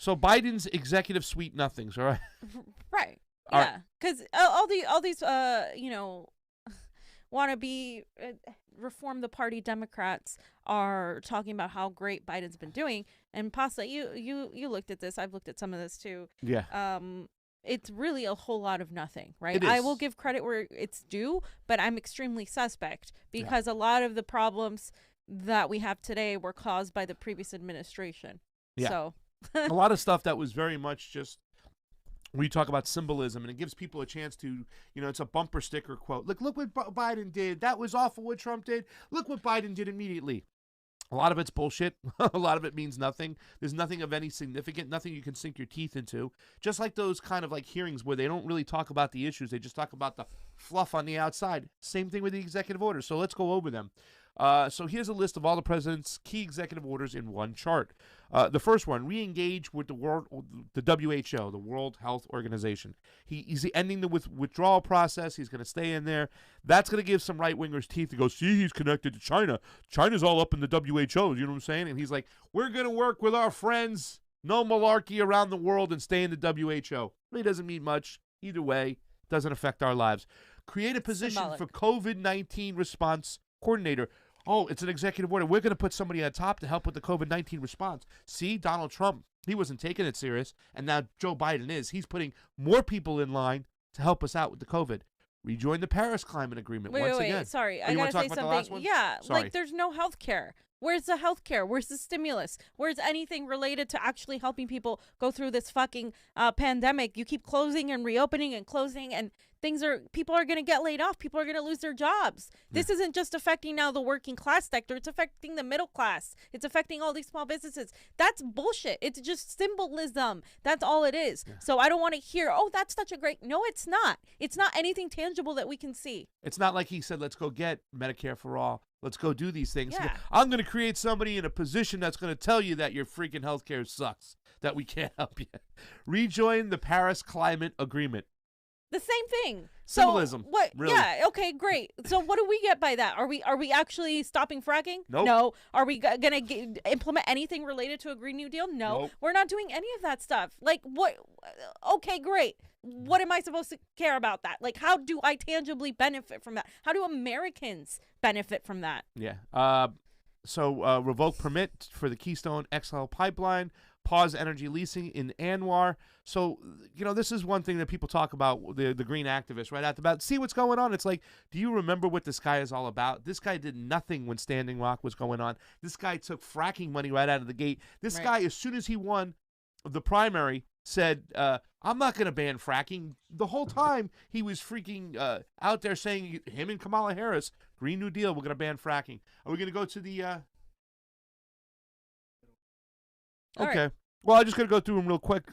So Biden's executive sweet nothings, all right? Right. All Yeah. Because all these want to be reform the party Democrats are talking about how great Biden's been doing. And Pasta, you looked at this. I've looked at some of this too. Yeah. It's really a whole lot of nothing, right? It is. I will give credit where it's due, but I'm extremely suspect because a lot of the problems that we have today were caused by the previous administration. Yeah. So a lot of stuff that was very much just, we talk about symbolism, and it gives people a chance to, it's a bumper sticker quote. Look what Biden did. That was awful what Trump did. Look what Biden did immediately. A lot of it's bullshit. A lot of it means nothing. There's nothing of any significant, nothing you can sink your teeth into. Just like those kind of like hearings where they don't really talk about the issues. They just talk about the fluff on the outside. Same thing with the executive orders. So let's go over them. So here's a list of all the president's key executive orders in one chart. The first one, re-engage with the WHO, the World Health Organization. He's ending the withdrawal process. He's going to stay in there. That's going to give some right-wingers teeth to go, see, he's connected to China. China's all up in the WHO, you know what I'm saying? And he's like, we're going to work with our friends, no malarkey around the world, and stay in the WHO. Really doesn't mean much. Either way, doesn't affect our lives. Create a position for COVID-19 response coordinator. Oh, it's an executive order. We're going to put somebody on top to help with the COVID-19 response. See, Donald Trump, he wasn't taking it serious, and now Joe Biden is. He's putting more people in line to help us out with the COVID. Rejoin the Paris Climate Agreement once again. Wait, sorry. I got to say something. Yeah, sorry. like there's no health care. Where's the health care? Where's the stimulus? Where's anything related to actually helping people go through this fucking pandemic? You keep closing and reopening and closing, and people are going to get laid off. People are going to lose their jobs. This isn't just affecting now the working class sector. It's affecting the middle class. It's affecting all these small businesses. That's bullshit. It's just symbolism. That's all it is. Yeah. So I don't want to hear, oh, that's such a great... No, it's not. It's not anything tangible that we can see. It's not like he said, let's go get Medicare for all. Let's go do these things. Yeah. I'm going to create somebody in a position that's going to tell you that your freaking healthcare sucks, that we can't help you. Rejoin the Paris Climate Agreement. The same thing. Symbolism. So what? Really. Yeah. Okay. Great. So what do we get by that? Are we actually stopping fracking? Nope. No. Are we gonna implement anything related to a Green New Deal? No. Nope. We're not doing any of that stuff. Like what? Okay. Great. What am I supposed to care about that? Like, how do I tangibly benefit from that? How do Americans benefit from that? Yeah. So revoke permit for the Keystone XL pipeline. Pause energy leasing in Anwar. So, this is one thing that people talk about, the green activists right out the bat. See what's going on. It's like, do you remember what this guy is all about? This guy did nothing when Standing Rock was going on. This guy took fracking money right out of the gate. This guy, as soon as he won the primary, said, I'm not going to ban fracking. The whole time he was freaking out there saying, him and Kamala Harris, Green New Deal, we're going to ban fracking. Are we going to go to the... Okay. Right. Well, I'm just going to go through them real quick.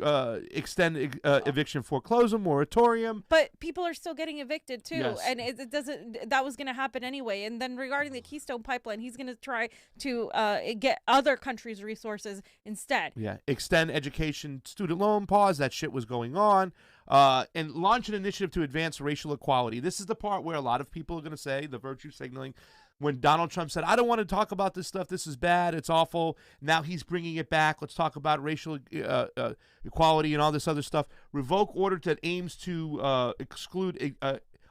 Extend eviction foreclosure moratorium. But people are still getting evicted, too. Yes. And it doesn't. That was going to happen anyway. And then regarding the Keystone Pipeline, he's going to try to get other countries' resources instead. Yeah. Extend education student loan pause. That shit was going on. And launch an initiative to advance racial equality. This is the part where a lot of people are going to say, the virtue signaling, when Donald Trump said, I don't want to talk about this stuff. This is bad. It's awful. Now he's bringing it back. Let's talk about racial equality and all this other stuff. Revoke order that aims to exclude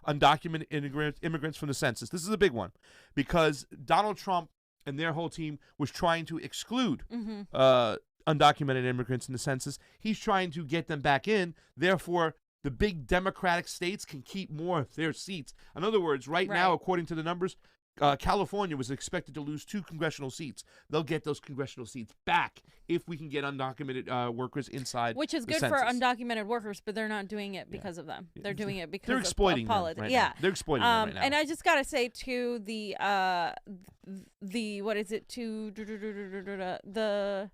undocumented immigrants from the census. This is a big one because Donald Trump and their whole team was trying to exclude undocumented immigrants in the census. He's trying to get them back in. Therefore, the big Democratic states can keep more of their seats. In other words, right now, according to the numbers, California was expected to lose 2 congressional seats. They'll get those congressional seats back if we can get undocumented workers inside. Which is good census. for undocumented workers, but they're not doing it because of them. They're doing it because they're exploiting of them politics. right Yeah, now. They're exploiting them right now. And I just gotta say to the what is it to the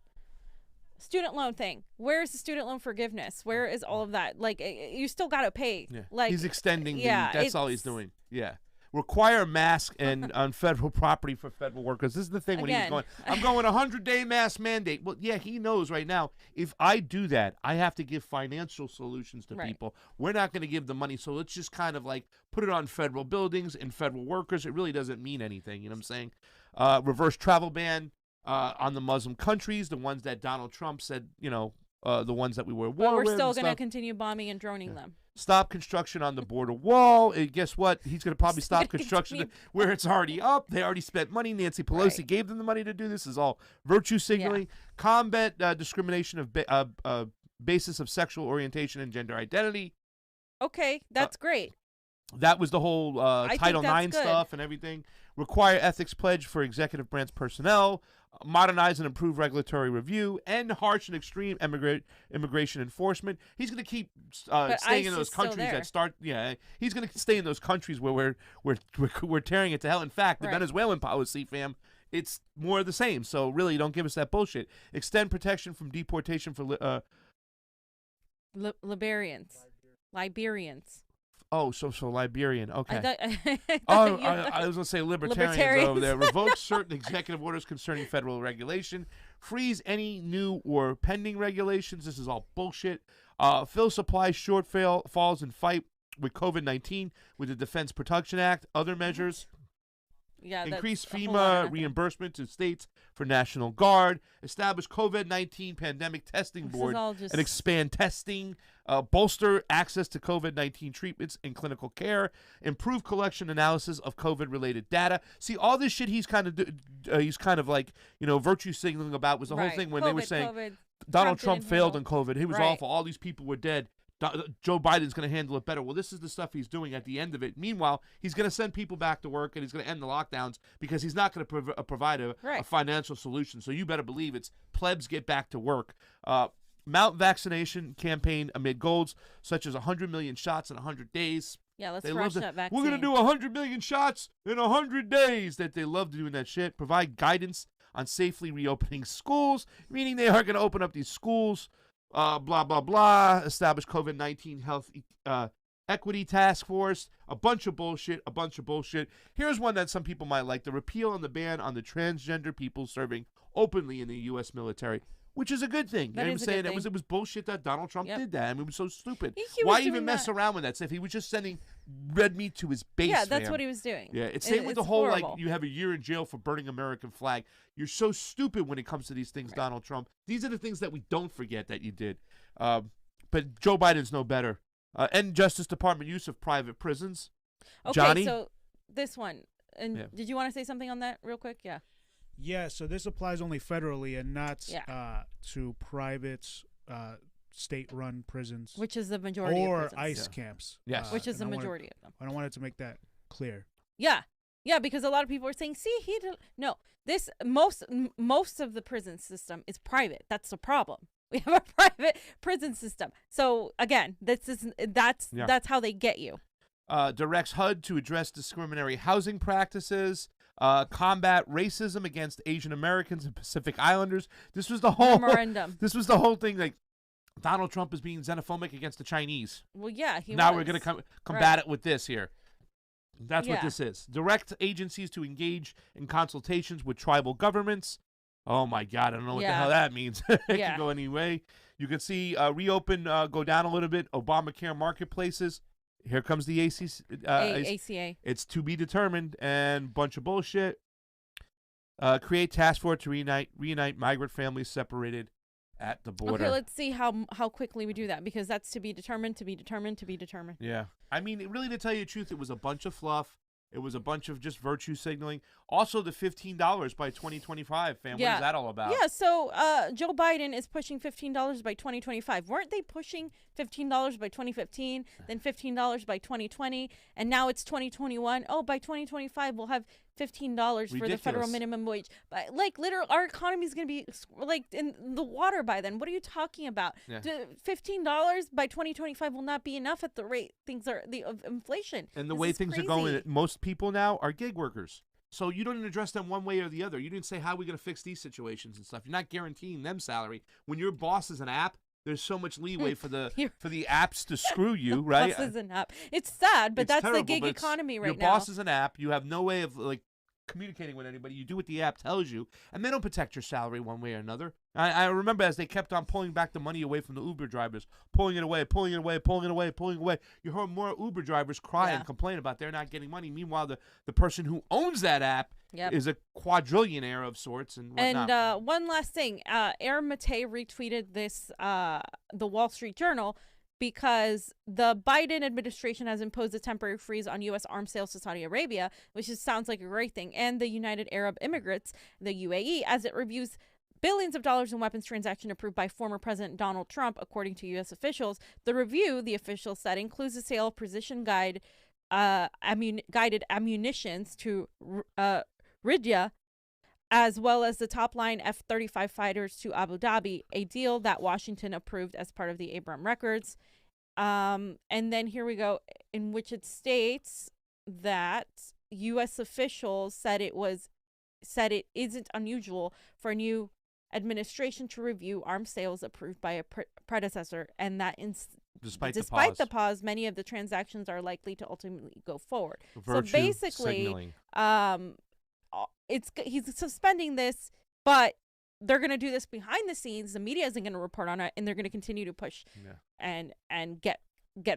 student loan thing. Where's the student loan forgiveness? Where is all of that? Like, you still gotta pay. Yeah. Like he's extending. That's all he's doing. Yeah. Require mask and on federal property for federal workers. This is the thing when he's going, I'm going 100-day mask mandate. Well, yeah, he knows right now, if I do that, I have to give financial solutions to people. We're not going to give the money, so let's just kind of like put it on federal buildings and federal workers. It really doesn't mean anything, you know what I'm saying? Reverse travel ban on the Muslim countries, the ones that Donald Trump said, the ones that we were at But war we're with. still and going to stuff. continue bombing and droning them. Stop construction on the border wall. And guess what? He's going to probably Still stop gonna construction continue- where it's already up. They already spent money. Nancy Pelosi Right. gave them the money to do this. Is all virtue signaling. Combat discrimination of basis of sexual orientation and gender identity. Okay, that's great. That was the whole think Title that's IX good. stuff and everything. Require ethics pledge for executive branch personnel. Modernize and improve regulatory review. End harsh and extreme immigration enforcement. He's going to keep But staying ICE in those is still countries there. that start. Yeah, he's going to stay in those countries where we're tearing it to hell. In fact, the Right. Venezuelan policy, fam, it's more of the same. So really, don't give us that bullshit. Extend protection from deportation for Liberians. Oh, so Liberian. Okay. I thought, Oh, you- I was going to say libertarians over there. Revoke certain executive orders concerning federal regulation. Freeze any new or pending regulations. This is all bullshit. Fill supply shortfalls and fight with COVID-19 with the Defense Production Act. Other measures. Yeah, Increase that's a whole lot of FEMA nothing. reimbursement to states for National Guard. Establish COVID-19 pandemic testing This is board all just and expand testing. Bolster access to COVID-19 treatments and clinical care. Improve collection analysis of COVID-related data. See, all this shit he's kind of like, virtue signaling about was the whole Right. thing when they were COVID, saying COVID. Donald Trump Trump didn't failed handle- on COVID. He was Right. awful. All these people were dead. Joe Biden's going to handle it better. Well, this is the stuff he's doing at the end of it. Meanwhile, he's going to send people back to work and he's going to end the lockdowns because he's not going to provide a Right. financial solution. So you better believe it's plebs get back to work. Mount vaccination campaign amid goals such as 100 million shots in 100 days. Yeah, let's They rush love that vaccine. We're going to do 100 million shots in 100 days. That they love doing that shit. Provide guidance on safely reopening schools, meaning they are going to open up these schools. Blah, blah, blah. Establish COVID-19 health equity task force. A bunch of bullshit. Here's one that some people might like. The repeal and the ban on the transgender people serving openly in the U.S. military, which is a good thing. That I'm is a saying good it was bullshit that Donald Trump Yep. did that. I mean, it was so stupid. He Why was even doing mess that. around with that stuff? He was just sending red meat to his base. Yeah, that's fam. what he was doing. Yeah, it's same with the it's whole horrible. like you have a year in jail for burning American flag. You're so stupid when it comes to these things, Right. Donald Trump. These are the things that we don't forget that you did. But Joe Biden's no better. End Justice Department use of private prisons. Okay, Johnny? so this one. And Yeah. did you want to say something on that real quick? Yeah. Yeah, so this applies only federally and not Yeah. to private state-run prisons Which is the majority or of prisons. ICE Yeah. camps. Yes. Which is the and majority of them. I wanted to make that clear. Yeah. Yeah, because a lot of people are saying, see, no, this most of the prison system is private. That's the problem. We have a private prison system. So again, that's how they get you. Directs HUD to address discriminatory housing practices. Combat racism against Asian Americans and Pacific Islanders. This was the whole Memorandum. This was the whole thing. Like Donald Trump is being xenophobic against the Chinese. Well, yeah, Now we're was. going to combat Right. it with this here. That's what Yeah. this is. Direct agencies to engage in consultations with tribal governments. Oh my God, I don't know what the Yeah. hell that means. It Yeah. can go any way. You can see reopen, go down a little bit. Obamacare marketplaces. Here comes the ACA. It's to be determined and bunch of bullshit. Create task force to reunite migrant families separated at the border. Okay, let's see how quickly we do that because that's to be determined. Yeah. I mean, really, to tell you the truth, it was a bunch of fluff. It was a bunch of just virtue signaling. Also, the $15 by 2025, fam. Yeah. What is that all about? Yeah, so Joe Biden is pushing $15 by 2025. Weren't they pushing $15 by 2015, then $15 by 2020, and now it's 2021? Oh, by 2025 we'll have $15 for the federal Ridiculous. minimum wage. But like, literally, our economy is going to be like in the water by then. What are you talking about? Yeah. $15 by 2025 will not be enough at the rate things are of inflation. And the This way is things crazy. are going, most people now are gig workers. So you don't address them one way or the other. You didn't say, how are we going to fix these situations and stuff? You're not guaranteeing them salary. When your boss is an app, there's so much leeway for the apps to screw you, right? Boss isn't up. It's sad, but It's that's terrible, the gig but it's- economy right your now. boss is an app. You have no way of like communicating with anybody. You do what the app tells you, and they don't protect your salary one way or another. I remember as they kept on pulling back the money away from the Uber drivers, pulling it away, pulling it away, pulling it away, pulling it away. You heard more Uber drivers cry and complain about they're not getting money. Meanwhile, the person who owns that app is a quadrillionaire of sorts and whatnot. And one last thing, Aaron Matei retweeted this, the Wall Street Journal, because the Biden administration has imposed a temporary freeze on U.S. arms sales to Saudi Arabia, which sounds like a great thing, and the United Arab Emirates, the UAE, as it reviews billions of dollars in weapons transaction approved by former President Donald Trump, according to U.S. officials. The review, the officials said, includes the sale of precision guided ammunitions to Riyadh, as well as the top-line F-35 fighters to Abu Dhabi, a deal that Washington approved as part of the Abraham Records. And then here we go, in which it states that U.S. officials said it isn't unusual for a new administration to review arms sales approved by a predecessor, and that despite the pause, many of the transactions are likely to ultimately go forward. So basically, signaling. He's suspending this, but they're going to do this behind the scenes. The media isn't going to report on it, and they're going to continue to push and get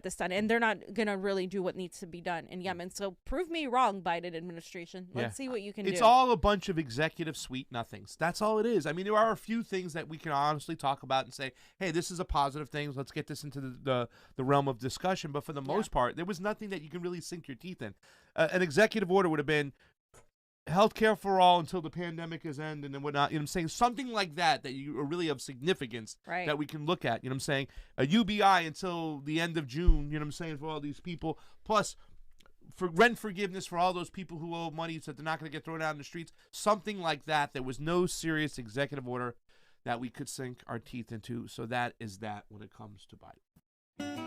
this done. And they're not going to really do what needs to be done in Yemen. So prove me wrong, Biden administration. Let's see what you can do. It's all a bunch of executive sweet nothings. That's all it is. I mean, there are a few things that we can honestly talk about and say, hey, this is a positive thing. Let's get this into the realm of discussion. But for the most part, there was nothing that you can really sink your teeth in. An executive order would have been healthcare for all until the pandemic is ended and whatnot. You know what I'm saying? Something like that you are really of significance that we can look at. You know what I'm saying? A UBI until the end of June, you know what I'm saying, for all these people. Plus, for rent forgiveness for all those people who owe money so that they're not going to get thrown out in the streets. Something like that. There was no serious executive order that we could sink our teeth into. So that is that when it comes to Biden.